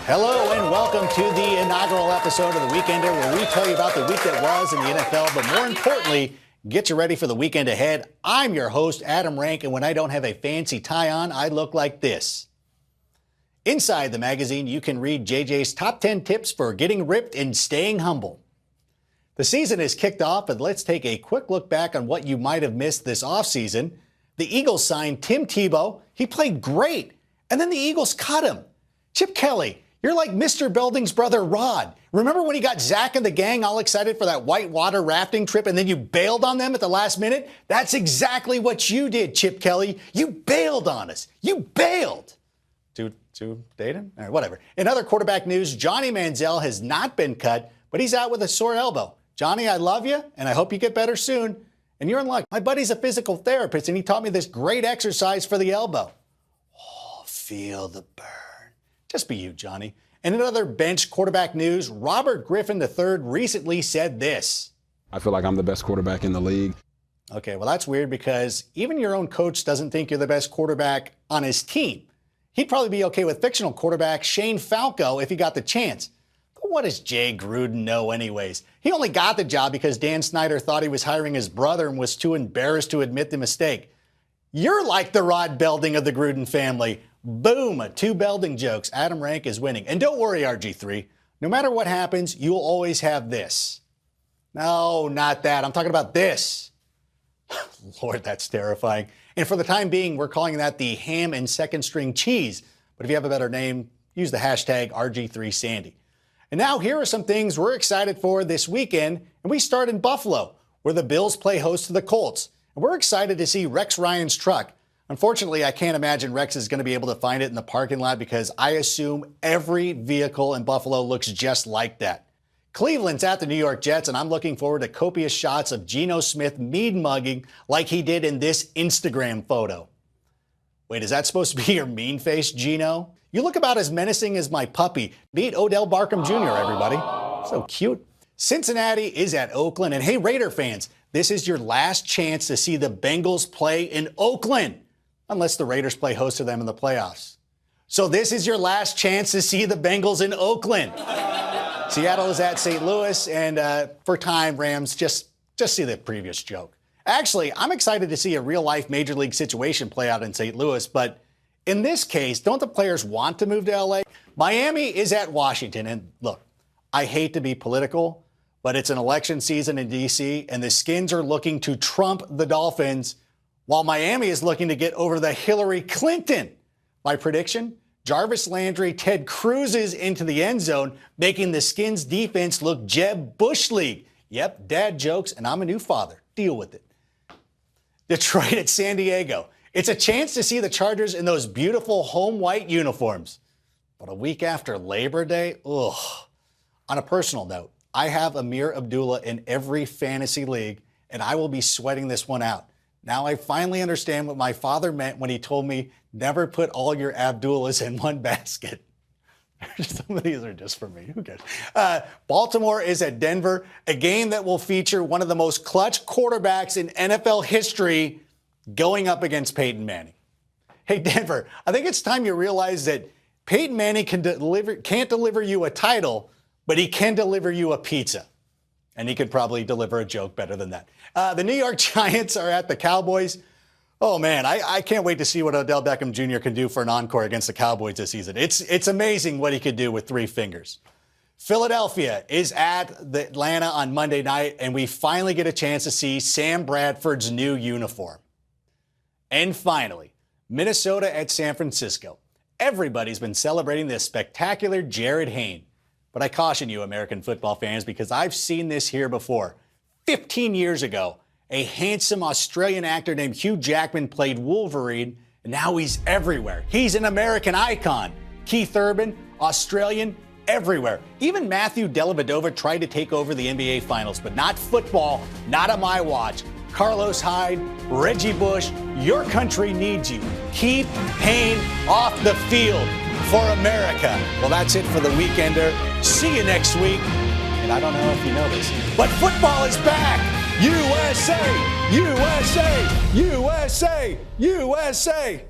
Hello and welcome to the inaugural episode of The Weekender, where we tell you about the week that was in the NFL, but more importantly, get you ready for the weekend ahead. I'm your host, Adam Rank, and when I don't have a fancy tie on, I look like this. Inside the magazine, you can read JJ's top 10 tips for getting ripped and staying humble. The season is kicked off, and let's take a quick look back on what you might have missed this offseason. The Eagles signed Tim Tebow. He played great, and then the Eagles cut him. Chip Kelly, you're like Mr. Belding's brother, Rod. Remember when he got Zach and the gang all excited for that whitewater rafting trip and then you bailed on them at the last minute? That's exactly what you did, Chip Kelly. You bailed on us. You bailed. To date him? All right, whatever. In other quarterback news, Johnny Manziel has not been cut, but he's out with a sore elbow. Johnny, I love you, and I hope you get better soon. And you're in luck. My buddy's a physical therapist, and he taught me this great exercise for the elbow. Oh, feel the burn. Just be you, Johnny. And in other bench quarterback news, Robert Griffin III recently said this. I feel like I'm the best quarterback in the league. Okay, well, that's weird because even your own coach doesn't think you're the best quarterback on his team. He'd probably be okay with fictional quarterback Shane Falco if he got the chance. But what does Jay Gruden know anyways? He only got the job because Dan Snyder thought he was hiring his brother and was too embarrassed to admit the mistake. You're like the Rod Belding of the Gruden family. Boom, 2 Belding jokes. Adam Rank is winning. And don't worry, RG3. No matter what happens, you'll always have this. No, not that. I'm talking about this. Lord, that's terrifying. And for the time being, we're calling that the ham and second string cheese. But if you have a better name, use the hashtag RG3Sandy. And now here are some things we're excited for this weekend. And we start in Buffalo, where the Bills play host to the Colts. And we're excited to see Rex Ryan's truck. Unfortunately, I can't imagine Rex is going to be able to find it in the parking lot because I assume every vehicle in Buffalo looks just like that. Cleveland's at the New York Jets, and I'm looking forward to copious shots of Geno Smith mead mugging like he did in this Instagram photo. Wait, is that supposed to be your mean face, Geno? You look about as menacing as my puppy. Meet Odell Beckham Jr., everybody. So cute. Cincinnati is at Oakland, and hey, Raider fans, this is your last chance to see the Bengals play in Oakland, unless the Raiders play host to them in the playoffs. So this is your last chance to see the Bengals in Oakland. Seattle is at St. Louis, and for time, Rams, just see the previous joke. Actually, I'm excited to see a real-life Major League situation play out in St. Louis, but in this case, don't the players want to move to L.A.? Miami is at Washington, and look, I hate to be political, but it's an election season in D.C., and the Skins are looking to trump the Dolphins, while Miami is looking to get over the Hillary Clinton. My prediction? Jarvis Landry, Ted Cruz's into the end zone, making the Skins defense look Jeb Bush League. Yep, dad jokes, and I'm a new father. Deal with it. Detroit at San Diego. It's a chance to see the Chargers in those beautiful home white uniforms. But a week after Labor Day, ugh. On a personal note, I have Amir Abdullah in every fantasy league, and I will be sweating this one out. Now I finally understand what my father meant when he told me never put all your Abdullahs in one basket. Some of these are just for me. Who cares? Baltimore is at Denver, a game that will feature one of the most clutch quarterbacks in NFL history going up against Peyton Manning. Hey, Denver, I think it's time you realize that Peyton Manning can't deliver you a title, but he can deliver you a pizza. And he could probably deliver a joke better than that. The New York Giants are at the Cowboys. Oh, man, I can't wait to see what Odell Beckham Jr. can do for an encore against the Cowboys this season. It's amazing what he could do with 3 fingers. Philadelphia is at Atlanta on Monday night, and we finally get a chance to see Sam Bradford's new uniform. And finally, Minnesota at San Francisco. Everybody's been celebrating this spectacular Jarryd Hayne. But I caution you, American football fans, because I've seen this here before. 15 years ago, a handsome Australian actor named Hugh Jackman played Wolverine, and now he's everywhere. He's an American icon. Keith Urban, Australian, everywhere. Even Matthew Dellavedova tried to take over the NBA Finals, but not football, not on my watch. Carlos Hyde, Reggie Bush, your country needs you. Keep Hayne off the field for America. Well, that's it for the Weekender. See you next week. And I don't know if you know this, but football is back. USA, USA, USA, USA.